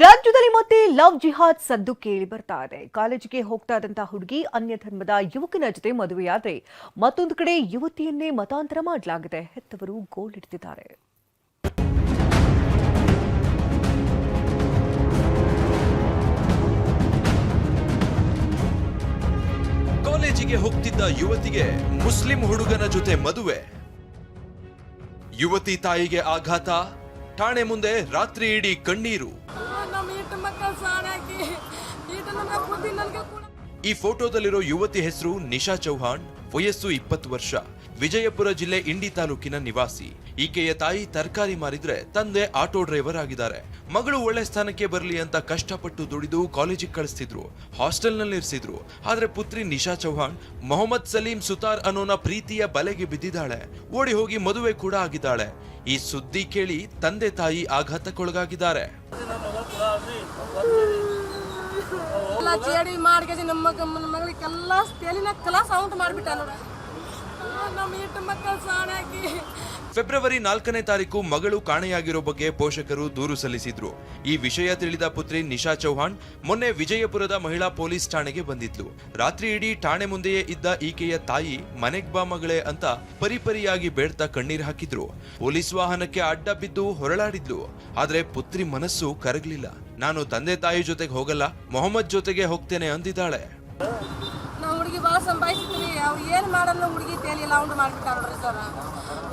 ರಾಜ್ಯದಲ್ಲಿ ಮತ್ತೆ ಲವ್ ಜಿಹಾದ್ ಸದ್ದು ಕೇಳಿ ಬರ್ತಾ ಇದೆ. ಕಾಲೇಜಿಗೆ ಹೋಗ್ತಾ ಇದ್ದಂತಹ ಹುಡುಗಿ ಅನ್ಯ ಧರ್ಮದ ಯುವಕನ ಜೊತೆ ಮದುವೆಯಾದ್ರೆ ಮತ್ತೊಂದು ಕಡೆ ಯುವತಿಯನ್ನೇ ಮತಾಂತರ ಮಾಡಲಾಗಿದೆ. ಹೆತ್ತವರು ಗೋಳಿಡ್ತಿದ್ದಾರೆ. ಕಾಲೇಜಿಗೆ ಹೋಗ್ತಿದ್ದ ಯುವತಿಗೆ ಮುಸ್ಲಿಂ ಹುಡುಗನ ಜೊತೆ ಮದುವೆ. ಯುವತಿ ತಾಯಿಗೆ ಆಘಾತ. ಠಾಣೆ ಮುಂದೆ ರಾತ್ರಿ ಇಡೀ ಕಣ್ಣೀರು. ಈ ಫೋಟೋದಲ್ಲಿರೋ ಯುವತಿ ಹೆಸರು ನಿಶಾ ಚೌಹಾಣ್, ವಯಸ್ಸು 20 ವರ್ಷ, ವಿಜಯಪುರ ಜಿಲ್ಲೆ ಇಂಡಿ ತಾಲೂಕಿನ ನಿವಾಸಿ. ಈಕೆಯ ತಾಯಿ ತರಕಾರಿ ಮಾರಿದ್ರೆ, ತಂದೆ ಆಟೋ ಡ್ರೈವರ್ ಆಗಿದ್ದಾರೆ. ಮಗಳು ಒಳ್ಳೆ ಸ್ಥಾನಕ್ಕೆ ಬರಲಿ ಅಂತ ಕಷ್ಟಪಟ್ಟು ದುಡಿದು ಕಾಲೇಜಿಗೆ ಕಳಿಸ್ತಿದ್ರು, ಹಾಸ್ಟೆಲ್ನಲ್ಲಿ ಇರಿಸಿದ್ರು. ಆದ್ರೆ ಪುತ್ರಿ ನಿಶಾ ಚೌಹಾಣ್ ಮೊಹಮ್ಮದ್ ಸಲೀಂ ಸುತಾರ್ ಅನ್ನೋನ ಪ್ರೀತಿಯ ಬಲೆಗೆ ಬಿದ್ದಿದ್ದಾಳೆ. ಓಡಿ ಹೋಗಿ ಮದುವೆ ಕೂಡ ಆಗಿದ್ದಾಳೆ. ಈ ಸುದ್ದಿ ಕೇಳಿ ತಂದೆ ತಾಯಿ ಆಘಾತಕ್ಕೊಳಗಾಗಿದ್ದಾರೆ. ಫೆಬ್ರವರಿ 4ನೇ ತಾರೀಕು ಮಗಳು ಕಾಣೆಯಾಗಿರೋ ಬಗ್ಗೆ ಪೋಷಕರು ದೂರು ಸಲ್ಲಿಸಿದ್ರು. ಈ ವಿಷಯ ತಿಳಿದ ಪುತ್ರಿ ನಿಶಾ ಚೌಹಾಣ್ ಮೊನ್ನೆ ವಿಜಯಪುರದ ಮಹಿಳಾ ಪೊಲೀಸ್ ಠಾಣೆಗೆ ಬಂದಿದ್ಲು. ರಾತ್ರಿ ಇಡೀ ಠಾಣೆ ಮುಂದೆಯೇ ಇದ್ದ ಈಕೆಯ ತಾಯಿ ಮನೆಗ್ ಬಾ ಮಗಳೇ ಅಂತ ಪರಿಪರಿಯಾಗಿ ಬೇಡ್ತಾ ಕಣ್ಣೀರ್ ಹಾಕಿದ್ರು. ಪೊಲೀಸ್ ವಾಹನಕ್ಕೆ ಅಡ್ಡ ಬಿದ್ದು ಹೊರಳಾಡಿದ್ಲು. ಆದ್ರೆ ಪುತ್ರಿ ಮನಸ್ಸು ಕರಗಲಿಲ್ಲ. ನಾನು ತಂದೆ ತಾಯಿ ಜೊತೆಗೆ ಹೋಗಲ್ಲ, ಮೊಹಮ್ಮದ್ ಜೊತೆಗೆ ಹೋಗ್ತೇನೆ ಅಂದಿದ್ದಾಳೆ. ಹುಡುಗಿ ಭಾಳ ಸಂಭಾಯಿಸಿದ್ವಿ. ಅವ್ರು ಏನು ಮಾಡಲ್ಲ, ಹುಡುಗಿ ತೇಲಿಲ್ಲ ಅವ್ನು ಮಾಡಿಬಿಟ್ಟಾರ ನೋಡ್ರಿ ಸರ್.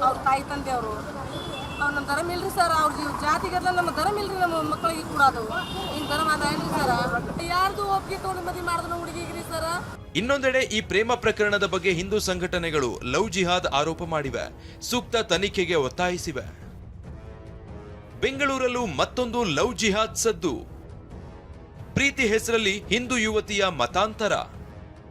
ಅವ್ರ ತಾಯಿ ತಂದೆ ಅವರು ನಮ್ಮ ಧರ್ಮ ಇಲ್ರಿ ಸರ್. ಅವ್ರ ಜಾತಿಗೆಲ್ಲ ನಮ್ಮ ಧರ್ಮ ಇಲ್ರಿ, ನಮ್ಮ ಮಕ್ಕಳಿಗೆ ಕೂಡ ಅದು ಹಿಂಗೆ ಧರ್ಮ ಅದ ಏನ್ರಿ ಸರ್. ಯಾರ್ದು ಒಪ್ಪಿಗೆ ತೊಗೊಂಡು ಮದುವೆ ಮಾಡಿದ್ರು ಹುಡುಗಿಗ್ರಿ ಸರ್. ಇನ್ನೊಂದೆಡೆ ಈ ಪ್ರೇಮ ಪ್ರಕರಣದ ಬಗ್ಗೆ ಹಿಂದೂ ಸಂಘಟನೆಗಳು ಲವ್ ಜಿಹಾದ್ ಆರೋಪ ಮಾಡಿವೆ, ಸೂಕ್ತ ತನಿಖೆಗೆ ಒತ್ತಾಯಿಸಿವೆ. ಬೆಂಗಳೂರಲ್ಲೂ ಮತ್ತೊಂದು ಲವ್ ಜಿಹಾದ್ ಸದ್ದು. ಪ್ರೀತಿ ಹೆಸರಲ್ಲಿ ಹಿಂದೂ ಯುವತಿಯ ಮತಾಂತರ.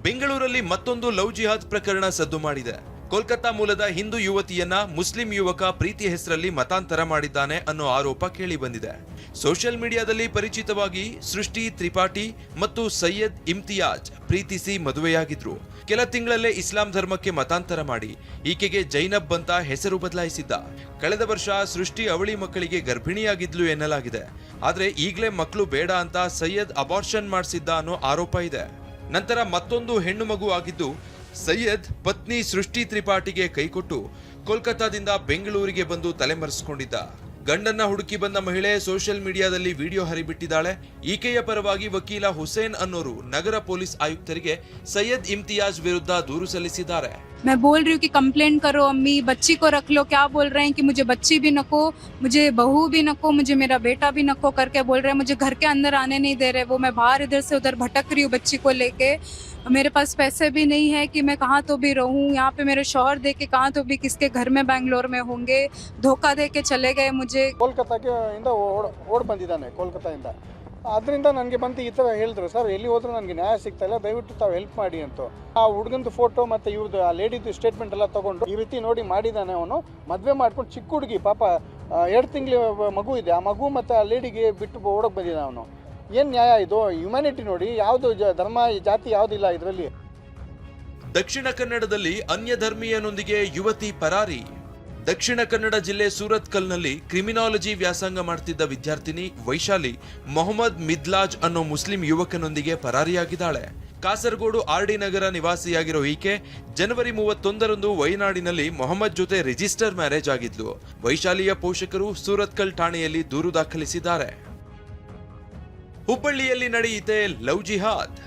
ಬೆಂಗಳೂರಲ್ಲಿ ಮತ್ತೊಂದು ಲವ್ ಜಿಹಾದ್ ಪ್ರಕರಣ ಸದ್ದು ಮಾಡಿದೆ. ಕೋಲ್ಕತ್ತಾ ಮೂಲದ ಹಿಂದೂ ಯುವತಿಯನ್ನ ಮುಸ್ಲಿಂ ಯುವಕ ಪ್ರೀತಿ ಹೆಸರಲ್ಲಿ ಮತಾಂತರ ಮಾಡಿದ್ದಾನೆ ಅನ್ನೋ ಆರೋಪ ಕೇಳಿ ಬಂದಿದೆ. ಸೋಷಿಯಲ್ ಮೀಡಿಯಾದಲ್ಲಿ ಪರಿಚಿತವಾಗಿ ಸೃಷ್ಟಿ ತ್ರಿಪಾಠಿ ಮತ್ತು ಸೈಯದ್ ಇಮ್ತಿಯಾಜ್ ಪ್ರೀತಿಸಿ ಮದುವೆಯಾಗಿದ್ರು. ಕೆಲ ತಿಂಗಳಲ್ಲೇ ಇಸ್ಲಾಂ ಧರ್ಮಕ್ಕೆ ಮತಾಂತರ ಮಾಡಿ ಈಕೆಗೆ ಜೈನಬ್ ಅಂತ ಹೆಸರು ಬದಲಾಯಿಸಿದ್ದ. ಕಳೆದ ವರ್ಷ ಸೃಷ್ಟಿ ಅವಳಿ ಮಕ್ಕಳಿಗೆ ಗರ್ಭಿಣಿಯಾಗಿದ್ಲು ಎನ್ನಲಾಗಿದೆ. ಆದ್ರೆ ಈಗಲೇ ಮಕ್ಕಳು ಬೇಡ ಅಂತ ಸೈಯದ್ ಅಬಾರ್ಷನ್ ಮಾಡಿಸಿದ್ದ ಅನ್ನೋ ಆರೋಪ ಇದೆ. ನಂತರ ಮತ್ತೊಂದು ಹೆಣ್ಣು ಮಗು ಆಗಿದ್ದು ಸೈಯದ್ ಪತ್ನಿ ಸೃಷ್ಟಿ ತ್ರಿಪಾಠಿಗೆ ಕೈಕೊಟ್ಟು ಕೋಲ್ಕತ್ತಾದಿಂದ ಬೆಂಗಳೂರಿಗೆ ಬಂದು ತಲೆಮರೆಸಿಕೊಂಡಿದ್ದ. ಗಂಡನ್ನ ಹುಡುಕಿ ಬಂದ ಮಹಿಳೆ ಸೋಷಿಯಲ್ ಮೀಡಿಯಾದಲ್ಲಿ ವಿಡಿಯೋ ಹರಿಬಿಟ್ಟಿದ್ದಾಳೆ. ಈಕೆಯ ಪರವಾಗಿ ವಕೀಲ ಹುಸೇನ್ ಅನ್ನೋರು ನಗರ ಪೊಲೀಸ್ ಆಯುಕ್ತರಿಗೆ ಸೈಯದ್ ಇಮ್ತಿಯಾಜ್ ವಿರುದ್ಧ ದೂರು ಸಲ್ಲಿಸಿದ್ದಾರೆ. मैं बोल रही हूँ कि कंप्लेंट करो अम्मी, बच्ची को रख लो. क्या बोल रहे हैं कि मुझे बच्ची भी नको, मुझे बहू भी नको, मुझे मेरा बेटा भी नको करके बोल रहे हैं. मुझे घर के अंदर आने नहीं दे रहे. वो मैं बाहर इधर से उधर भटक रही हूँ बच्ची को लेके. मेरे पास पैसे भी नहीं है कि मैं कहाँ तो भी रहूँ. यहाँ पे मेरे शौहर दे के कहाँ तो भी किसके घर में बैंगलोर में होंगे. धोखा दे के चले गए मुझे. ಕೋಲ್ಕತ್ತಾಗೆ ಓಡ್ ಬಂದಿದ್ದಾನೆ ಕೋಲ್ಕತ್ತಾದಿಂದ. ಅದರಿಂದ ನನಗೆ ಬಂದು ಈ ಥರ ಹೇಳಿದ್ರು, ಸರ್ ಎಲ್ಲಿ ಹೋದ್ರೂ ನನಗೆ ನ್ಯಾಯ ಸಿಗ್ತಾ ಇಲ್ಲ, ದಯವಿಟ್ಟು ತಾವು ಹೆಲ್ಪ್ ಮಾಡಿ ಅಂತ. ಆ ಹುಡುಗಂದು ಫೋಟೋ ಮತ್ತು ಇವ್ರದ್ದು ಆ ಲೇಡಿದು ಸ್ಟೇಟ್ಮೆಂಟ್ ಎಲ್ಲ ತೊಗೊಂಡು ಈ ರೀತಿ ನೋಡಿ ಮಾಡಿದ್ದಾನೆ ಅವನು. ಮದುವೆ ಮಾಡ್ಕೊಂಡು ಚಿಕ್ಕ ಹುಡುಗಿ ಪಾಪ 2 ತಿಂಗಳ ಮಗು ಇದೆ. ಆ ಮಗು ಮತ್ತು ಆ ಲೇಡಿಗೆ ಬಿಟ್ಟು ಓಡೋಕೆ ಬಂದಿದ್ದಾನೆ ಅವನು. ಏನು ನ್ಯಾಯ ಇದು? ಹ್ಯುಮ್ಯಾನಿಟಿ ನೋಡಿ, ಯಾವುದು ಧರ್ಮ ಜಾತಿ ಯಾವುದಿಲ್ಲ ಇದರಲ್ಲಿ. ದಕ್ಷಿಣ ಕನ್ನಡದಲ್ಲಿ ಅನ್ಯ ಧರ್ಮೀಯನೊಂದಿಗೆ ಯುವತಿ ಪರಾರಿ. ದಕ್ಷಿಣ ಕನ್ನಡ ಜಿಲ್ಲೆ ಸೂರತ್ಕಲ್ನಲ್ಲಿ ಕ್ರಿಮಿನಾಲಜಿ ವ್ಯಾಸಂಗ ಮಾಡ್ತಿದ್ದ ವಿದ್ಯಾರ್ಥಿನಿ ವೈಶಾಲಿ ಮೊಹಮ್ಮದ್ ಮಿದ್ಲಾಜ್ ಅನ್ನೋ ಮುಸ್ಲಿಂ ಯುವಕನೊಂದಿಗೆ ಪರಾರಿಯಾಗಿದ್ದಾಳೆ. ಕಾಸರಗೋಡು ಆರ್ಡಿ ನಗರ ನಿವಾಸಿಯಾಗಿರೋ ಈಕೆ ಜನವರಿ 31ರಂದು ವಯನಾಡಿನಲ್ಲಿ ಮೊಹಮ್ಮದ್ ಜೊತೆ ರಿಜಿಸ್ಟರ್ ಮ್ಯಾರೇಜ್ ಆಗಿದ್ಲು. ವೈಶಾಲಿಯ ಪೋಷಕರು ಸೂರತ್ಕಲ್ ಠಾಣೆಯಲ್ಲಿ ದೂರು ದಾಖಲಿಸಿದ್ದಾರೆ. ಹುಬ್ಬಳ್ಳಿಯಲ್ಲಿ ನಡೆಯಿತೆ ಲವ್ ಜಿಹಾದ್.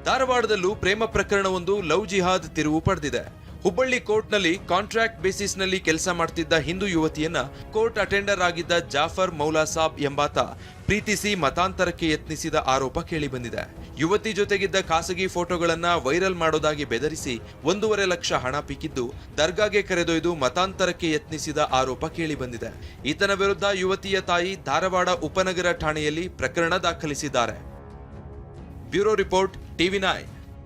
ಧಾರವಾಡದಲ್ಲೂ ಪ್ರೇಮ ಪ್ರಕರಣವೊಂದು ಲವ್ ಜಿಹಾದ್ ತಿರುವು ಪಡೆದಿದೆ. ಹುಬ್ಬಳ್ಳಿ ಕೋರ್ಟ್ನಲ್ಲಿ ಕಾಂಟ್ರಾಕ್ಟ್ ಬೇಸಿಸ್ನಲ್ಲಿ ಕೆಲಸ ಮಾಡ್ತಿದ್ದ ಹಿಂದೂ ಯುವತಿಯನ್ನ ಕೋರ್ಟ್ ಅಟೆಂಡರ್ ಆಗಿದ್ದ ಜಾಫರ್ ಮೌಲಾ ಸಾಬ್ ಎಂಬಾತ ಪ್ರೀತಿಸಿ ಮತಾಂತರಕ್ಕೆ ಯತ್ನಿಸಿದ ಆರೋಪ ಕೇಳಿಬಂದಿದೆ. ಯುವತಿ ಜೊತೆಗಿದ್ದ ಖಾಸಗಿ ಫೋಟೋಗಳನ್ನ ವೈರಲ್ ಮಾಡೋದಾಗಿ ಬೆದರಿಸಿ 1.5 ಲಕ್ಷ ಹಣ ಪೀಕಿದ್ದು ದರ್ಗಾಗೆ ಕರೆದೊಯ್ದು ಮತಾಂತರಕ್ಕೆ ಯತ್ನಿಸಿದ ಆರೋಪ ಕೇಳಿಬಂದಿದೆ. ಈತನ ವಿರುದ್ಧ ಯುವತಿಯ ತಾಯಿ ಧಾರವಾಡ ಉಪನಗರ ಠಾಣೆಯಲ್ಲಿ ಪ್ರಕರಣ ದಾಖಲಿಸಿದ್ದಾರೆ. Bureau report, TV9.